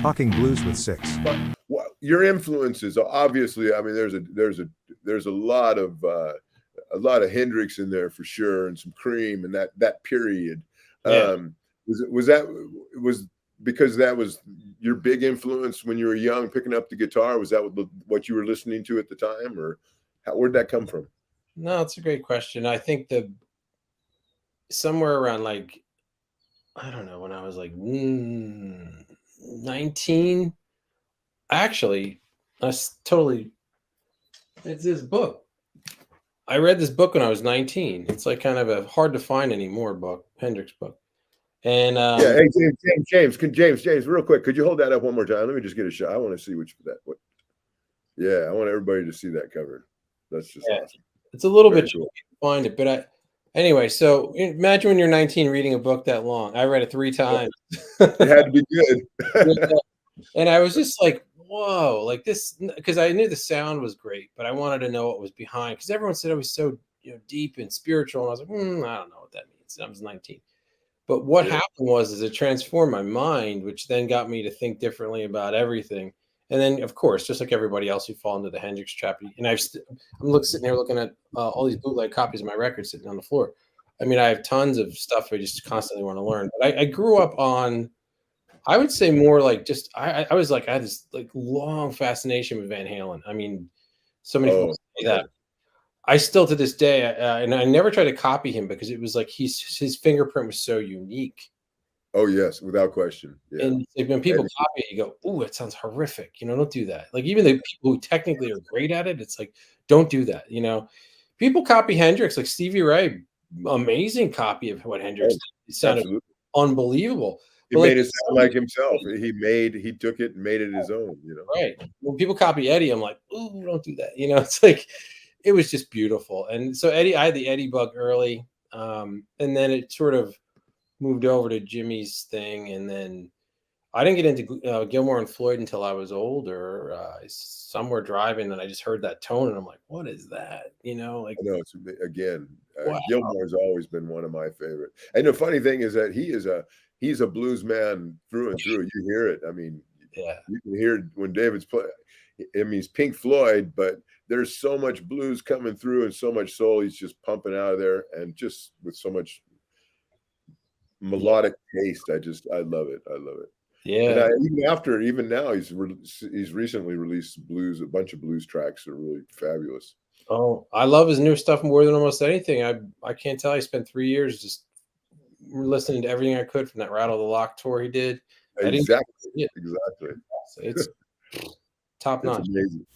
Talking Blues with Sixx. Well, your influences, obviously. I mean, there's a lot of Hendrix in there for sure, and some Cream, and that period. Yeah. Was because that was your big influence when you were young, picking up the guitar? Was that what you were listening to at the time, or where'd that come from? No, it's a great question. I think somewhere around like, I don't know, when I was like 19, actually, it's this book. I read this book when I was 19. It's like kind of a hard to find anymore book, Hendrix book. And yeah, hey, James, real quick, could you hold that up one more time? Let me just get a shot. I want to see what. Yeah, I want everybody to see that cover. That's just awesome. It's a little bit cool to find it, but anyway, so imagine when you're 19 reading a book that long. I read it 3 times. It had to be good. And I was just like, whoa, like this, because I knew the sound was great, but I wanted to know what was behind, because everyone said it was so deep and spiritual, and I was like, I don't know what that means. I was 19. But what happened was it transformed my mind, which then got me to think differently about everything. And then, of course, just like everybody else, you fall into the Hendrix trap. And I'm sitting here looking at all these bootleg copies of my records sitting on the floor. I mean, I have tons of stuff I just constantly want to learn. But I grew up on, I would say more like just, I was like, I had this like long fascination with Van Halen. I mean, so many people say that. I still to this day, and I never tried to copy him because it was like his fingerprint was so unique. Oh yes, without question. Yeah. And like, when people copy it, you go, "Ooh, it sounds horrific." Don't do that. Like even the people who technically are great at it, it's like, don't do that. People copy Hendrix, like Stevie Ray, amazing copy of what Hendrix did. It sounded unbelievable. He made it sound like himself. He took it and made it his own. Right. When people copy Eddie, I'm like, "Ooh, don't do that." It's like. It was just beautiful. And so I had the Eddie bug early. And then it sort of moved over to Jimmy's thing. And then I didn't get into Gilmore and Floyd until I was older, somewhere driving. And I just heard that tone and I'm like, what is that? Like, I know Gilmore's always been one of my favorite. And the funny thing is that he's a blues man through and through. You hear it. I mean, you can hear it when David's playing. I mean, he's Pink Floyd, but there's so much blues coming through and so much soul he's just pumping out of there, and just with so much melodic taste. I love it. Yeah. And even now, he's recently released a bunch of blues tracks that are really fabulous. Oh, I love his new stuff more than almost anything. I can't tell. I spent 3 years just listening to everything I could from that Rattle the Lock tour he did. Exactly. So it's top notch. Amazing.